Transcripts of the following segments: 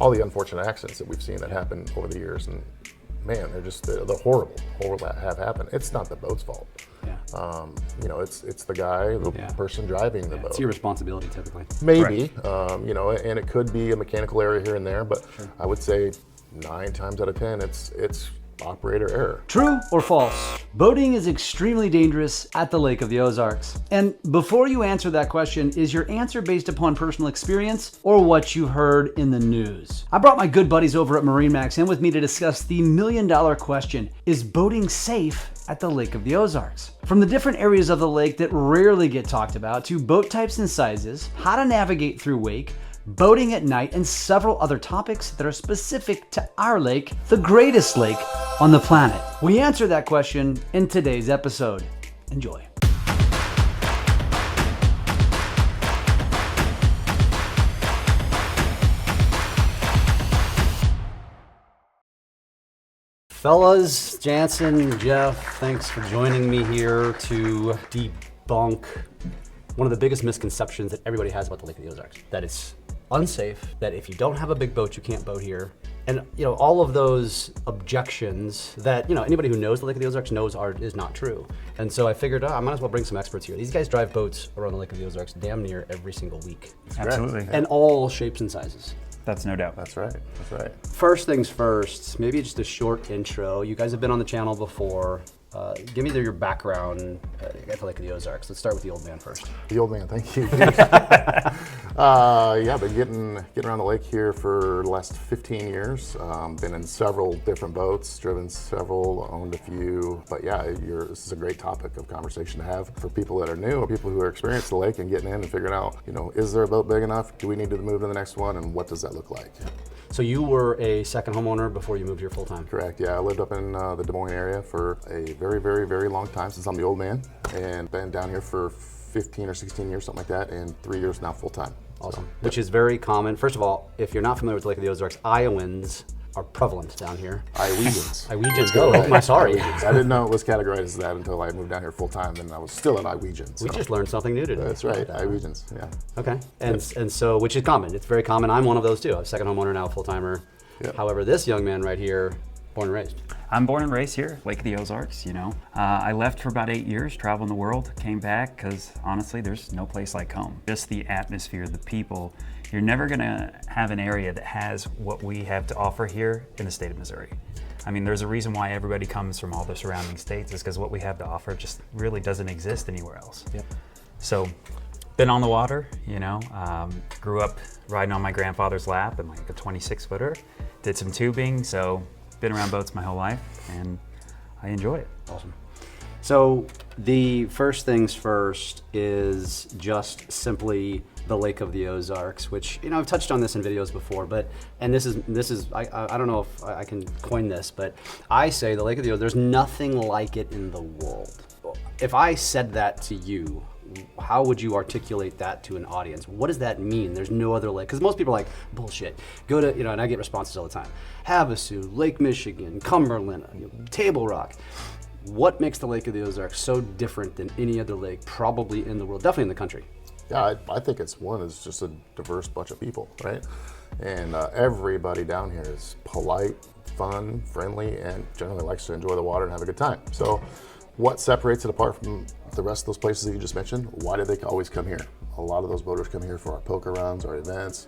all the unfortunate accidents that we've seen that happen over the years, and man, they're just the horrible that have happened. It's not the boat's fault. Yeah. It's the guy, the person driving the boat. It's your responsibility typically. Maybe, and it could be a mechanical error here and there, but I would say 9 times out of 10, it's operator error. True or false? Boating is extremely dangerous at the Lake of the Ozarks. And before you answer that question, is your answer based upon personal experience or what you heard in the news? I brought my good buddies over at MarineMax in with me to discuss the $1,000,000 question: is boating safe at the Lake of the Ozarks? From the different areas of the lake that rarely get talked about, to boat types and sizes, how to navigate through wake, boating at night, and several other topics that are specific to our lake, the greatest lake on the planet. We answer that question in today's episode. Enjoy. Fellas, Jansen, Jeff, thanks for joining me here to debunk one of the biggest misconceptions that everybody has about the Lake of the Ozarks. That it's unsafe, that if you don't have a big boat, you can't boat here. And all of those objections that anybody who knows the Lake of the Ozarks knows is not true. And so I figured I might as well bring some experts here. These guys drive boats around the Lake of the Ozarks damn near every single week. Absolutely. And all shapes and sizes. That's no doubt. That's right. That's right. First things first, maybe just a short intro. You guys have been on the channel before. Give me your background at the Lake of the Ozarks. Let's start with the old man first. The old man, thank you. Been getting around the lake here for the last 15 years. Been in several different boats, driven several, owned a few. But this is a great topic of conversation to have for people that are new or people who are experienced the lake and getting in and figuring out, is there a boat big enough? Do we need to move to the next one? And what does that look like? So you were a second homeowner before you moved here full time? Correct, yeah. I lived up in the Des Moines area for a very, very, very long time since I'm the old man, and been down here for 15 or 16 years, something like that, and 3 years now full time. Awesome. Which is very common. First of all, if you're not familiar with the Lake of the Ozarks, Iowans are prevalent down here. Iowans. Iowans, go. Oh, my sorry. Iowans. I didn't know it was categorized as that until I moved down here full time, and I was still an Iowans. So. We just learned something new today. That's right, Iowans, yeah. Okay, and so, which is common. It's very common. I'm one of those too. I'm a second homeowner now, full timer. Yep. However, this young man right here, born and raised. I'm born and raised here, Lake of the Ozarks, I left for about 8 years, traveling the world, came back, because honestly, there's no place like home. Just the atmosphere, the people. You're never gonna have an area that has what we have to offer here in the state of Missouri. I mean, there's a reason why everybody comes from all the surrounding states, is because what we have to offer just really doesn't exist anywhere else. Yep. So, been on the water, grew up riding on my grandfather's lap in like a 26-footer, did some tubing, so been around boats my whole life, and I enjoy it. Awesome. So the first things first is just simply the Lake of the Ozarks, which I've touched on this in videos before, and this is I don't know if I can coin this, but I say the Lake of the Ozarks, there's nothing like it in the world. If I said that to you, how would you articulate that to an audience? What does that mean? There's no other lake. Because most people are like, bullshit. Go to, and I get responses all the time. Havasu, Lake Michigan, Cumberland, Table Rock. What makes the Lake of the Ozarks so different than any other lake, probably in the world, definitely in the country? Yeah, I think it's just a diverse bunch of people, right? And everybody down here is polite, fun, friendly, and generally likes to enjoy the water and have a good time. So what separates it apart from the rest of those places that you just mentioned? Why do they always come here? A lot of those boaters come here for our poker runs, our events,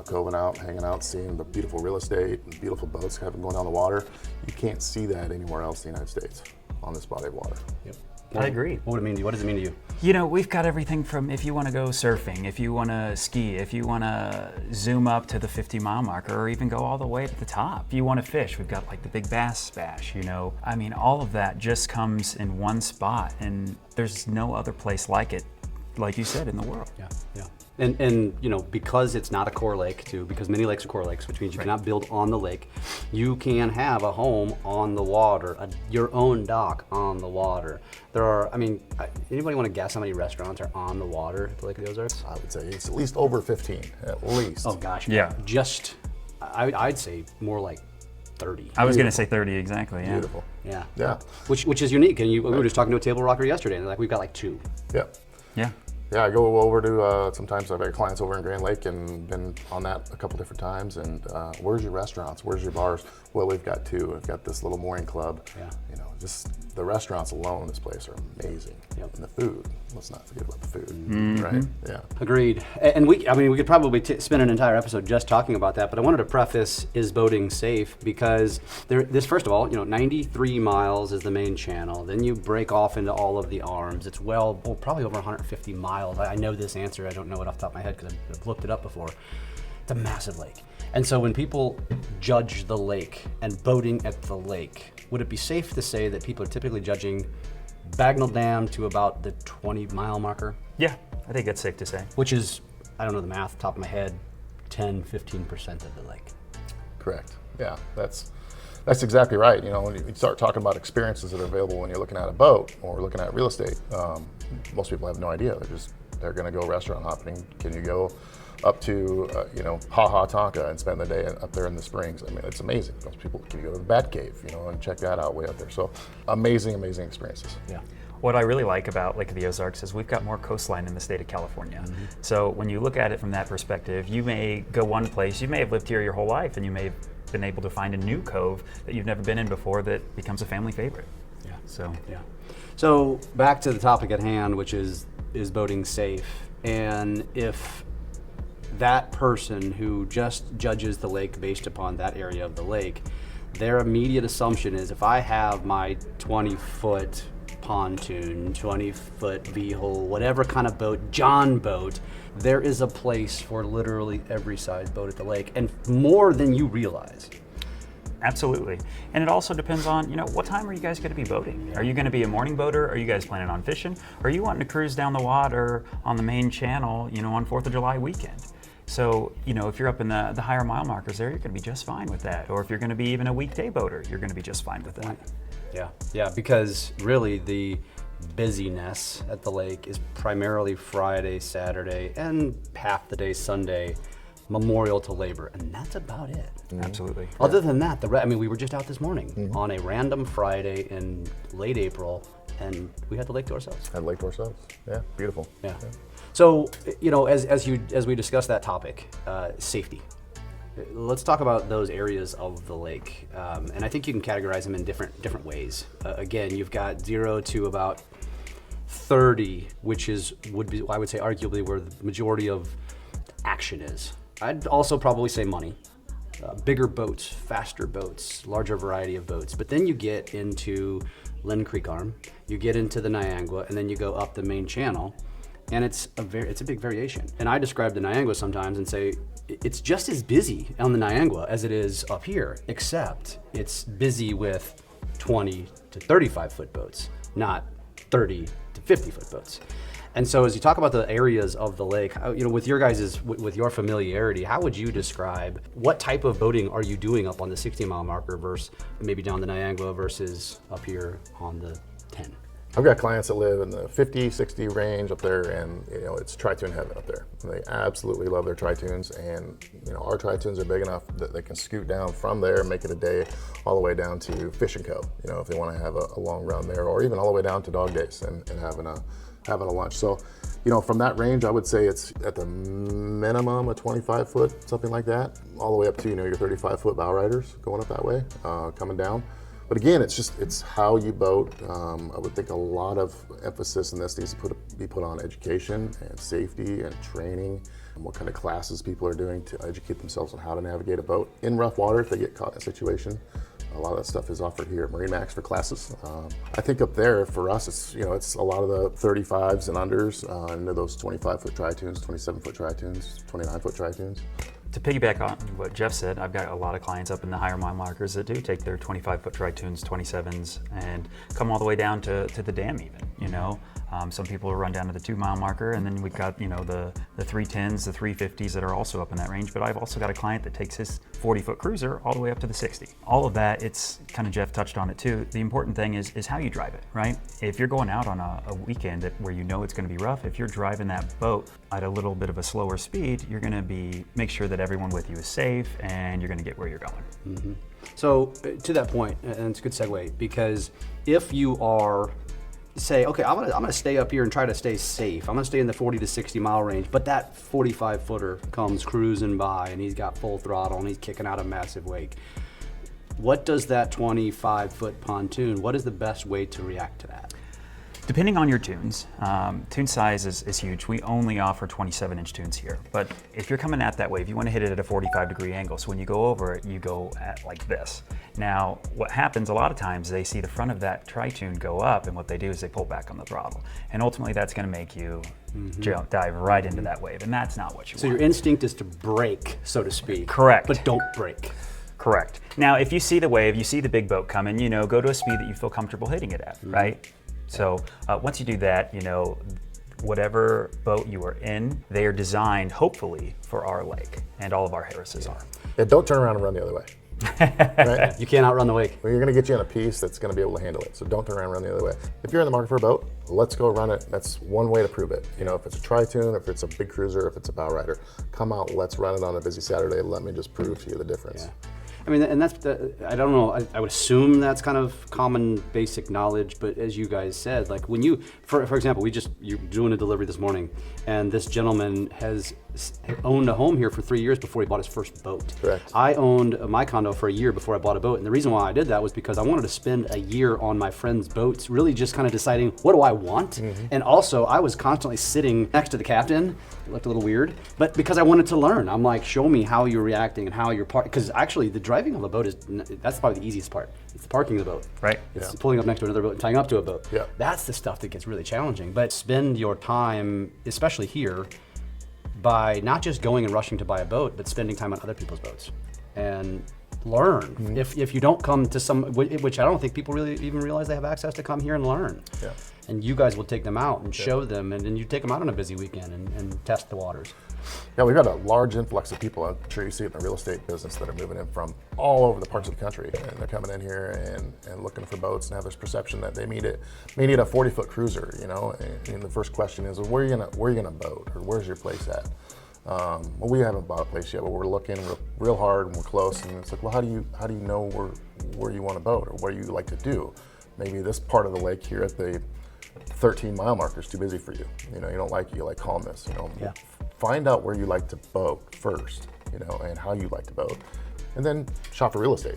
coving out, hanging out, seeing the beautiful real estate and beautiful boats going down the water. You can't see that anywhere else in the United States on this body of water. Yep. I agree. What does it mean to you? We've got everything from if you want to go surfing, if you want to ski, if you want to zoom up to the 50-mile marker, or even go all the way to the top. If you want to fish, we've got like the Big Bass Bash, I mean, all of that just comes in one spot, and there's no other place like it, like you said, in the world. Yeah. And because it's not a core lake too, because many lakes are core lakes, which means you cannot build on the lake, you can have a home on the water, your own dock on the water. There are, anybody want to guess how many restaurants are on the water at the Lake of the Ozarks? I would say it's at least over 15, at least. Oh gosh. Yeah. I'd say more like 30. I was going to say 30 exactly. Yeah. Beautiful. Yeah. Yeah. Which is unique. And we were just talking to a table rocker yesterday, and we've got like 2. Yep. Yeah. Yeah, I go over to, sometimes I've had clients over in Grand Lake and been on that a couple different times. And where's your restaurants? Where's your bars? Well, we've got two. We've got this little morning club. Yeah. You know, just the restaurants alone in this place are amazing. Yep. And the food, let's not forget about the food, right? Yeah. Agreed. And we could probably spend an entire episode just talking about that, but I wanted to preface, is boating safe? Because this, first of all, 93 miles is the main channel. Then you break off into all of the arms. It's probably over 150 miles. I know this answer. I don't know it off the top of my head because I've looked it up before. It's a massive lake. And so when people judge the lake and boating at the lake, would it be safe to say that people are typically judging Bagnell Dam to about the 20-mile marker? Yeah, I think that's safe to say. Which is, I don't know the math, top of my head, 10-15% of the lake. Correct. Yeah, that's exactly right. When you start talking about experiences that are available when you're looking at a boat or looking at real estate, most people have no idea. They're going to go restaurant hopping. Can you go up to Ha Ha Tonka and spend the day up there in the springs? I mean, it's amazing. Most people, can you go to the Bat Cave, and check that out way up there. So amazing experiences. Yeah. What I really like about Lake of the Ozarks is we've got more coastline in the state of California. So when you look at it from that perspective, you may go one place, you may have lived here your whole life, and you may have been able to find a new cove that you've never been in before that becomes a family favorite. Yeah. Yeah. So back to the topic at hand, which is boating safe? And if that person who just judges the lake based upon that area of the lake, their immediate assumption is, if I have my 20-foot pontoon, 20-foot V-hull, whatever kind of boat, John boat, there is a place for literally every size boat at the lake, and more than you realize. Absolutely. And it also depends on, what time are you guys going to be boating? Are you going to be a morning boater? Are you guys planning on fishing? Or are you wanting to cruise down the water on the main channel, on 4th of July weekend? So, if you're up in the higher mile markers there, you're going to be just fine with that. Or if you're going to be even a weekday boater, you're going to be just fine with that. Yeah, because really the busyness at the lake is primarily Friday, Saturday, and half the day Sunday, Memorial to Labor, and that's about it. Absolutely. Other than that, we were just out this morning on a random Friday in late April, and we had the lake to ourselves. Had lake to ourselves. Yeah, beautiful. Yeah. So, as we discuss that topic, safety. Let's talk about those areas of the lake, and I think you can categorize them in different ways. Again, you've got 0 to about 30, which would be I would say arguably where the majority of action is. I'd also probably say money. Bigger boats, faster boats, larger variety of boats. But then you get into Lynn Creek Arm, you get into the Niangua, and then you go up the main channel, and it's a big variation. And I describe the Niangua sometimes and say it's just as busy on the Niangua as it is up here, except it's busy with 20 to 35 foot boats, not 30 to 50 foot boats. And so as you talk about the areas of the lake, with your with your familiarity, how would you describe what type of boating are you doing up on the 60-mile marker versus maybe down the Niangua versus up here on the 10? I've got clients that live in the 50, 60 range up there, and it's tri-tune heaven up there. And they absolutely love their tri-tunes, and our tri-tunes are big enough that they can scoot down from there, make it a day, all the way down to Fish and Co. If they want to have a long run there, or even all the way down to Dog Days and having a lunch. So, from that range, I would say it's at the minimum a 25 foot, something like that, all the way up to, your 35 foot bow riders going up that way, coming down. But again, it's how you boat. I would think a lot of emphasis in this needs to be put on education and safety and training, and what kind of classes people are doing to educate themselves on how to navigate a boat in rough water if they get caught in a situation. A lot of that stuff is offered here at Marine Max for classes. I think up there for us, it's a lot of the 35s and unders into those 25 foot tri-tunes, 27 foot tri-tunes, 29 foot tri-tunes. To piggyback on what Jeff said, I've got a lot of clients up in the higher mile markers that do take their 25 foot tri-tunes, 27s, and come all the way down to the dam even, Some people will run down to the 2 mile marker, and then we've got, the 310s, the 350s that are also up in that range. But I've also got a client that takes his 40 foot cruiser all the way up to the 60. All of that, it's kind of, Jeff touched on it too. The important thing is how you drive it, right? If you're going out on a weekend where it's going to be rough, if you're driving that boat at a little bit of a slower speed, you're going to make sure that everyone with you is safe, and you're going to get where you're going. Mm-hmm. So to that point, and it's a good segue, because if you are say, okay, I'm gonna stay up here and try to stay safe. I'm gonna stay in the 40 to 60 mile range, but that 45 footer comes cruising by and he's got full throttle and he's kicking out a massive wake. What does that 25-foot pontoon, what is the best way to react to that? Depending on your tunes, tune size is huge. We only offer 27-inch tunes here. But if you're coming at that wave, you want to hit it at a 45-degree angle. So when you go over it, you go at like this. Now, what happens a lot of times, they see the front of that tri-tune go up, and what they do is they pull back on the throttle. And ultimately, that's going to make you dive right into that wave, and that's not what you want. So your instinct is to brake, so to speak. Correct. But don't brake. Correct. Now, if you see the wave, you see the big boat coming, go to a speed that you feel comfortable hitting it at, right? So once you do that, whatever boat you are in, they are designed, hopefully, for our lake, and all of our Harrises are. Yeah, don't turn around and run the other way. Right? You can't outrun the wake. Well, you're going to get you on a piece that's going to be able to handle it. So don't turn around and run the other way. If you're in the market for a boat, let's go run it. That's one way to prove it. If it's a tri-tune, if it's a big cruiser, if it's a bow rider, come out, let's run it on a busy Saturday. Let me just prove to you the difference. Yeah. I mean, and I don't know, I would assume that's kind of common basic knowledge, but as you guys said, like when for example, you're doing a delivery this morning, and this gentleman has owned a home here for 3 years before he bought his first boat. Correct. I owned my condo for a year before I bought a boat, and the reason why I did that was because I wanted to spend a year on my friend's boats, really just kind of deciding what do I want, and also I was constantly sitting next to the captain. It looked a little weird, but because I wanted to learn, I'm like, show me how you're reacting and how you're because actually the driving of the boat that's probably the easiest part. It's the parking of the boat. Right. It's pulling up next to another boat and tying up to a boat. Yeah. That's the stuff that gets really challenging. But spend your time, especially here, by not just going and rushing to buy a boat, but spending time on other people's boats and learn. If you don't come to which I don't think people really even realize they have access to come here and learn. Yeah. And you guys will take them out and show them, and then you take them out on a busy weekend and test the waters. Yeah, we've got a large influx of people. I'm sure you see it in the real estate business that are moving in from all over the parts of the country, and they're coming in here and looking for boats and have this perception that they may need a 40-foot cruiser, And the first question is, well, where are you gonna boat, or where's your place at? Well, we haven't bought a place yet, but we're looking real hard and we're close. And it's like, well, how do you know where you want to boat, or what do you like to do? Maybe this part of the lake here at the 13-mile marker is too busy for you. You don't like it. You like calmness. Yeah. Find out where you like to boat first. And how you like to boat, and then shop for real estate.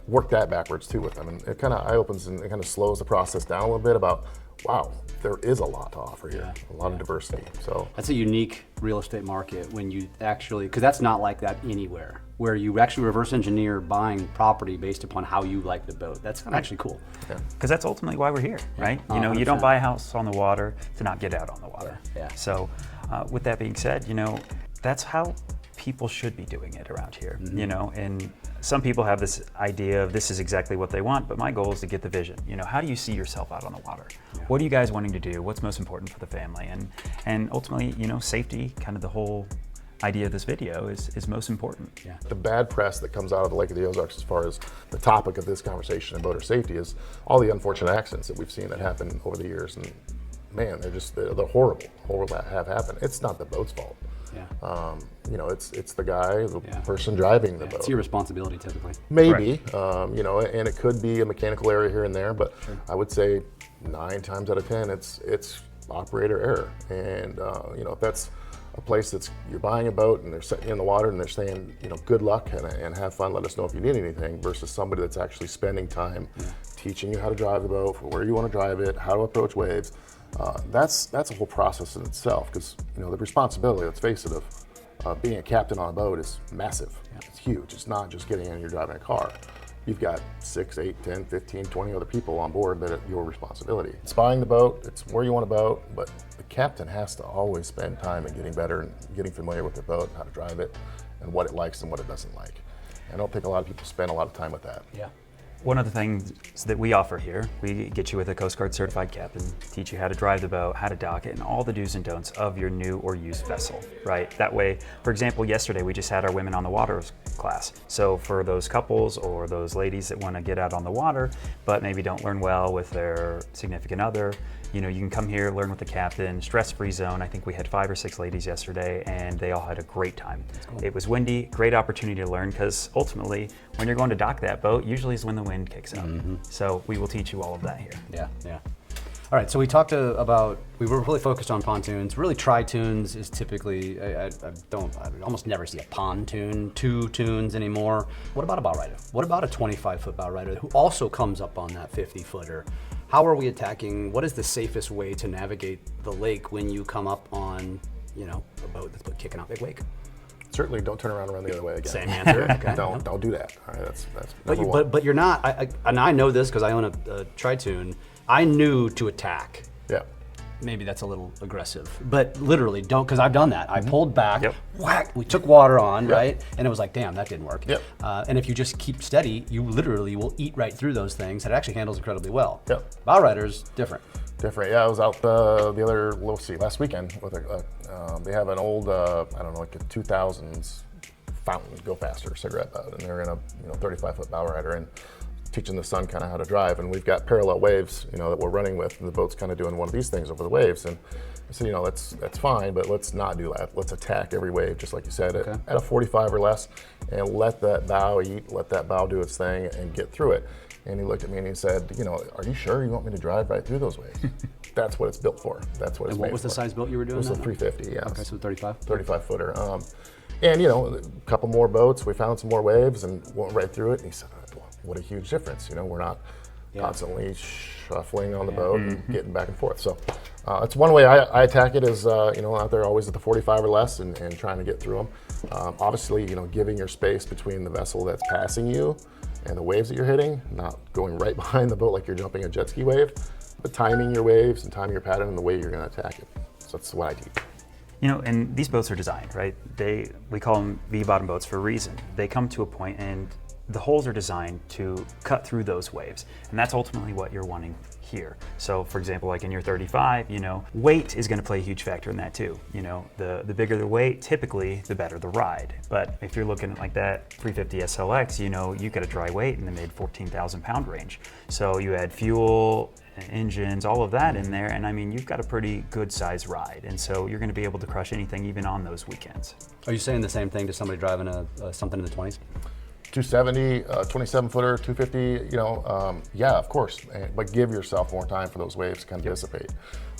Work that backwards too with them, and it kind of eye opens and it kind of slows the process down a little bit about, wow, there is a lot to offer here, a lot of diversity. So that's a unique real estate market when you actually, because that's not like that anywhere, where you actually reverse engineer buying property based upon how you like the boat. That's actually cool. Because that's ultimately why we're here, right? You don't buy a house on the water to not get out on the water. Yeah. So with that being said, that's how people should be doing it around here, and some people have this idea of this is exactly what they want, but my goal is to get the vision. How do you see yourself out on the water? Yeah. What are you guys wanting to do? What's most important for the family? And ultimately, safety, kind of the whole idea of this video is most important. Yeah. The bad press that comes out of the Lake of the Ozarks as far as the topic of this conversation in boater safety is all the unfortunate accidents that we've seen that happen over the years, and man, they're horrible that have happened. It's not the boat's fault. Yeah. It's the guy, the person driving the boat. It's your responsibility typically. Maybe, and it could be a mechanical error here and there, but I would say 9 times out of 10, it's operator error. And if that's a place you're buying a boat and they're setting you in the water and they're saying, good luck and have fun, let us know if you need anything, versus somebody that's actually spending time teaching you how to drive the boat, where you want to drive it, how to approach waves. That's a whole process in itself, because the responsibility, let's face it, of being a captain on a boat is massive. It's huge. It's not just getting in and you're driving a car. You've got 6, 8, 10, 15, 20 other people on board that are your responsibility. It's buying the boat, it's where you want to boat, but the captain has to always spend time in getting better and getting familiar with the boat, how to drive it, and what it likes and what it doesn't like. I don't think a lot of people spend a lot of time with that. Yeah. One of the things that we offer here, we get you with a Coast Guard certified captain, teach you how to drive the boat, how to dock it, and all the do's and don'ts of your new or used vessel, right? That way, for example, yesterday we just had our Women on the Water class. So for those couples or those ladies that want to get out on the water, but maybe don't learn well with their significant other, You know, you can come here, learn with the captain, stress-free zone. I think we had 5 or 6 ladies yesterday, and they all had a great time. Cool. It was windy, great opportunity to learn, because ultimately, when you're going to dock that boat, usually is when the wind kicks up. So we will teach you all of that here. Yeah, yeah. All right, so we talked about, we were really focused on pontoons. Really, tri-tunes is typically, I almost never see a pontoon, 2 tunes anymore. What about a bow rider? What about a 25-foot bow rider who also comes up on that 50-footer? How are we attacking, what is the safest way to navigate the lake when you come up on, you know, a boat that's kicking out big wake? Certainly don't turn around and run the other way again. Same answer. Okay. Don't do that. All right, that's but you're not, and I know this because I own a tri-tune. I knew to attack. Yeah. Maybe that's a little aggressive, but literally don't, because I've done that. I pulled back, Yep. whack, we took water on, right? And it was like, damn, that didn't work. Yep. And if you just keep steady, you literally will eat right through those things. It actually handles incredibly well. Yep. Bow riders, different. Different. Yeah, I was out last weekend with they have an old, I don't know, like a 2000s fountain, go faster cigarette boat, and they're in a 35-foot bow rider and teaching the son kind of how to drive, and we've got parallel waves, that we're running with, and the boat's kind of doing one of these things over the waves, and I said, that's fine, but let's not do that. Let's attack every wave, just like you said, at a 45 or less, and let that bow eat, let that bow do its thing, and get through it. And he looked at me and he said, are you sure you want me to drive right through those waves? That's what it's built for. That's what it's made for. And what was the size boat you were doing? It was a 350, yeah. Okay, so 35? 35 footer. And a couple more boats, we found some more waves and went right through it, and he said, what a huge difference. We're not constantly shuffling on the boat and getting back and forth. So it's one way I attack it is, out there always at the 45 or less and trying to get through them. Obviously, giving your space between the vessel that's passing you and the waves that you're hitting, not going right behind the boat like you're jumping a jet ski wave, but timing your waves and timing your pattern and the way you're going to attack it. So that's what I teach. And these boats are designed, right? We call them V-bottom boats for a reason. They come to a point and the holes are designed to cut through those waves, and that's ultimately what you're wanting here. So for example, like in your 35, weight is going to play a huge factor in that too. The bigger the weight, typically the better the ride. But if you're looking at like that 350 SLX, you got a dry weight in the mid 14,000 pound range. So you add fuel, engines, all of that in there, and you've got a pretty good size ride, and so you're going to be able to crush anything even on those weekends. Are you saying the same thing to somebody driving something in the 20s? 270, 27 footer, 250, yeah, of course, but give yourself more time for those waves to kind of dissipate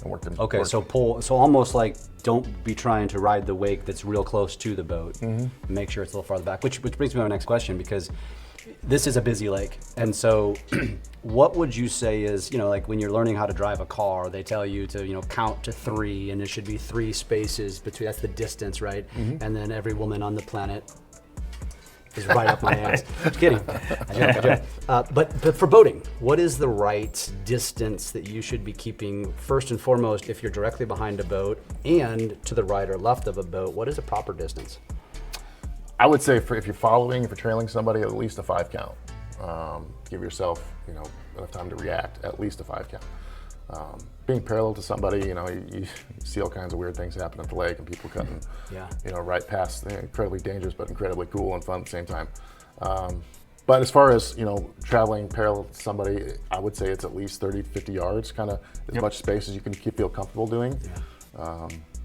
and work them. Okay, so almost like don't be trying to ride the wake that's real close to the boat. Make sure it's a little farther back, which brings me to my next question, because this is a busy lake, and so what would you say is, like when you're learning how to drive a car, they tell you to, count to 3, and it should be 3 spaces between, that's the distance, right? And then every woman on the planet is right up my ass. Just kidding. I joke. But for boating, what is the right distance that you should be keeping first and foremost if you're directly behind a boat, and to the right or left of a boat? What is a proper distance? I would say if you're trailing somebody, at least a 5 count. Give yourself enough time to react, at least a 5 count. Being parallel to somebody, you see all kinds of weird things happen at the lake, and people cutting, right past. Incredibly dangerous, but incredibly cool and fun at the same time. But as far as traveling parallel to somebody, I would say it's at least 30, 50 yards, kind of as much space as you can feel comfortable doing.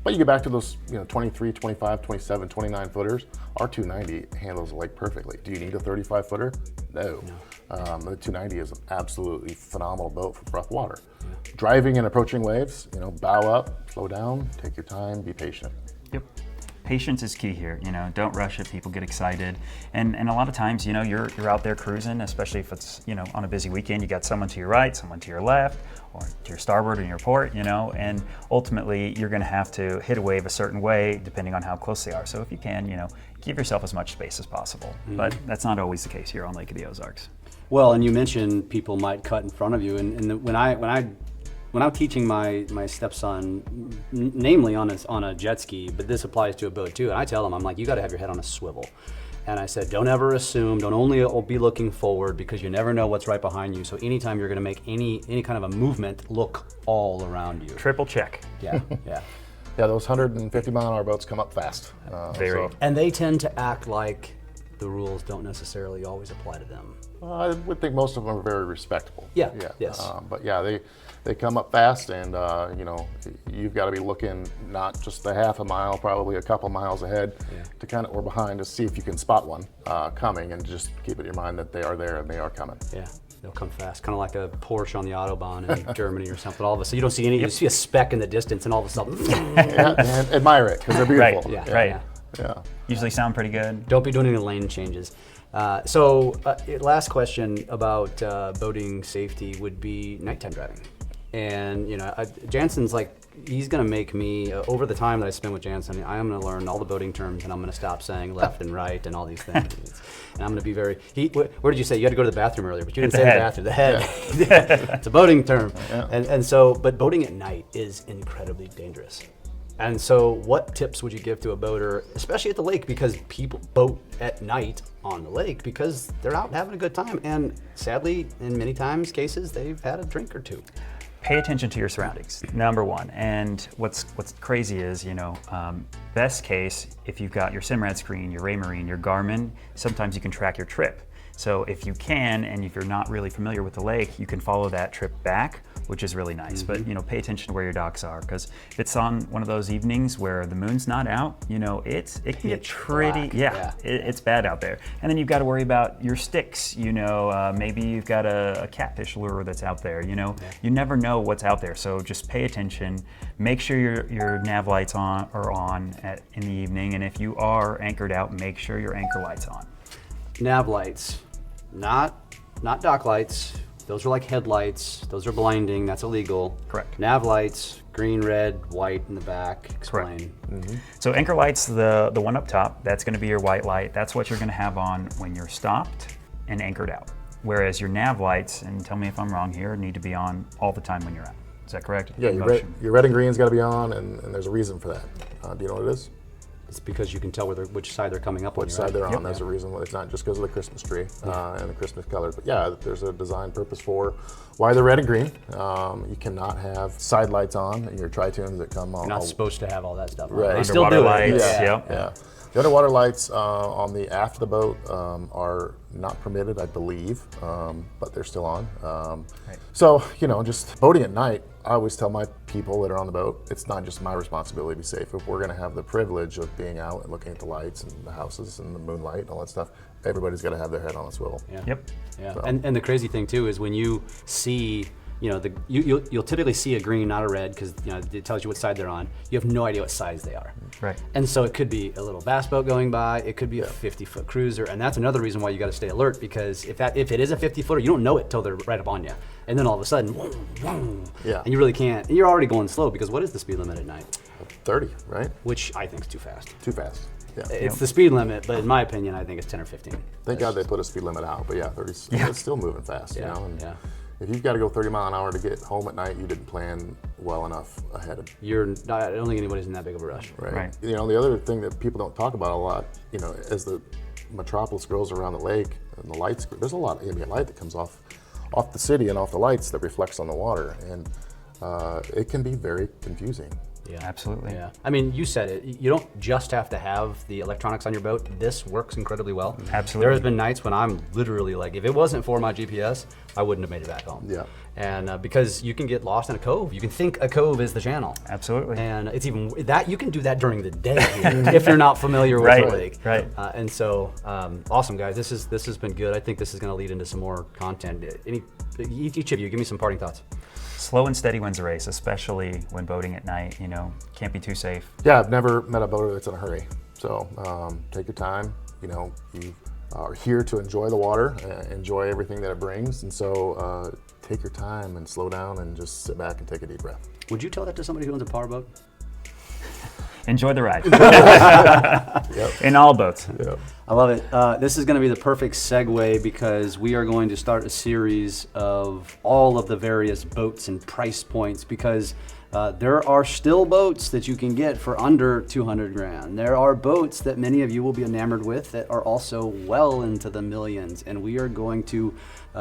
But you get back to those 23, 25, 27, 29 footers. Our 290 handles the lake perfectly. Do you need a 35 footer? No. The 290 is an absolutely phenomenal boat for rough water. Driving and approaching waves, bow up, slow down, take your time, be patient. Yep. Patience is key here. Don't rush it. People get excited, and a lot of times, you're out there cruising, especially if it's on a busy weekend. You got someone to your right, someone to your left, or to your starboard or your port. And ultimately, you're going to have to hit a wave a certain way depending on how close they are. So if you can, give yourself as much space as possible. But that's not always the case here on Lake of the Ozarks. Well, and you mentioned people might cut in front of you, and when I'm teaching my stepson, namely on a jet ski, but this applies to a boat too, and I tell him, I'm like, you got to have your head on a swivel. And I said, don't ever assume, don't only be looking forward, because you never know what's right behind you. So anytime you're going to make any kind of a movement, look all around you. Triple check. Yeah. Yeah, those 150-mile-an-hour boats come up fast. Very. And they tend to act like the rules don't necessarily always apply to them. I would think most of them are very respectable. Yeah. Yes. But yeah, they come up fast, and you know, you've got to be looking not just a half a mile, probably a couple miles ahead, to kind of, or behind, to see if you can spot one coming, and just keep it in your mind that they are there and they are coming. Yeah. They'll come fast, kind of like a Porsche on the Autobahn in Germany or something. All of a sudden, you don't see any. You see a speck in the distance, and all of a sudden, Yeah, and admire it because they're beautiful. Yeah. Right. Yeah. Usually sound pretty good. Don't be doing any lane changes. Last question about boating safety would be nighttime driving. And you know, Jansen's like, he's gonna make me over the time that I spend with Jansen, I am gonna learn all the boating terms, and I'm gonna stop saying left and right and all these things. And I'm gonna be very. Where did you say you had to go to the bathroom earlier? But you didn't say the bathroom. The head. Yeah. It's a boating term. Yeah. And so, but boating at night is incredibly dangerous. And so, what tips would you give to a boater, especially at the lake, because people boat at night on the lake because they're out having a good time, and sadly, in many times cases, they've had a drink or two. Pay attention to your surroundings, number one. And what's crazy is, you know, best case, if you've got your Simrad screen, your Raymarine, your Garmin, sometimes you can track your trip. So if you can, and if you're not really familiar with the lake, you can follow that trip back, which is really nice. But you know, pay attention to where your docks are, because if it's on one of those evenings where the moon's not out, you know, it can get pretty, it's bad out there. And then you've got to worry about your sticks. You know, maybe you've got a catfish lure that's out there. You know, you never know what's out there. So just pay attention. Make sure your nav lights are on in the evening, and if you are anchored out, make sure your anchor light's on. Nav lights, not dock lights. Those are like headlights. Those are blinding. That's illegal. Correct. Nav lights, green, red, white in the back. Explain. So anchor light's the one up top. That's going to be your white light. That's what you're going to have on when you're stopped and anchored out. Whereas your nav lights, and tell me if I'm wrong here, need to be on all the time when you're out. Is that correct? Yeah, your red and green's got to be on, and there's a reason for that. Do you know what it is? It's because you can tell which side they're coming up on. Which side they're on. There's a reason. It's not just because of the Christmas tree and the Christmas colors, but yeah, there's a design purpose for why they're red and green. You cannot have side lights on in your tri-tunes that come on. You're not supposed to have all that stuff. Right. They still Underwater do it. lights. Yeah. The underwater lights on the aft of the boat are not permitted, I believe, but they're still on. So, you know, just boating at night, I always tell my people that are on the boat, it's not just my responsibility to be safe. If we're going to have the privilege of being out and looking at the lights and the houses and the moonlight and all that stuff, everybody's got to have their head on a swivel. Yeah. Yep. Yeah. So. And the crazy thing too is when you see, you know, you'll typically see a green, not a red, because you know it tells you what side they're on. You have no idea what size they are. Right. And so it could be a little bass boat going by, it could be a 50-foot cruiser, and that's another reason why you got to stay alert, because if it is a 50-footer, you don't know it till they're right up on you, and then all of a sudden, and you really can't. And you're already going slow, because what is the speed limit at night? 30, right? Which I think is too fast. Too fast. Yeah. It's the speed limit, but in my opinion, I think it's 10 or 15. Thank God they put a speed limit out, but yeah, 30. It's still moving fast, you know. And if you've got to go 30 miles an hour to get home at night, you didn't plan well enough ahead of. I don't think anybody's in that big of a rush. Right. You know, the other thing that people don't talk about a lot, you know, as the metropolis grows around the lake and the lights, there's a lot of ambient light that comes off the city and off the lights that reflects on the water, and it can be very confusing. Yeah, absolutely. Yeah, I mean, you said it. You don't just have to have the electronics on your boat. This works incredibly well. Absolutely. There has been nights when I'm literally like, if it wasn't for my GPS, I wouldn't have made it back home. Yeah. And because you can get lost in a cove. You can think a cove is the channel. Absolutely. And it's even that you can do that during the day if you're not familiar with the lake. Right. And so, awesome guys. This has been good. I think this is going to lead into some more content. Each of you, give me some parting thoughts. Slow and steady wins a race, especially when boating at night. You know, can't be too safe. Yeah, I've never met a boater that's in a hurry. So take your time. You know, you are here to enjoy the water, enjoy everything that it brings, and so take your time and slow down and just sit back and take a deep breath. Would you tell that to somebody who owns a powerboat? Enjoy the ride. In all boats. Yep. I love it. This is going to be the perfect segue, because we are going to start a series of all of the various boats and price points, because there are still boats that you can get for under 200 grand. There are boats that many of you will be enamored with that are also well into the millions, and we are going to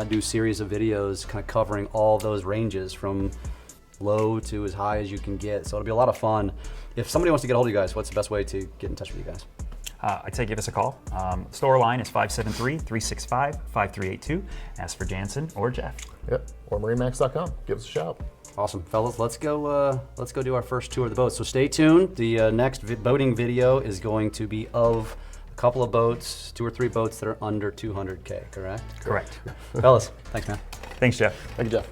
do a series of videos kind of covering all those ranges from low to as high as you can get. So it'll be a lot of fun. If somebody wants to get a hold of you guys, what's the best way to get in touch with you guys? I'd say give us a call. Store line is 573-365-5382. Ask for Jansen or Jeff. Yep, or MarineMax.com. Give us a shout. Awesome, fellas. Let's go do our first tour of the boat. So stay tuned. The next boating video is going to be of a couple of boats, 2 or 3 boats that are under 200K. Correct? Correct. Fellas, thanks, man. Thanks, Jeff. Thank you, Jeff.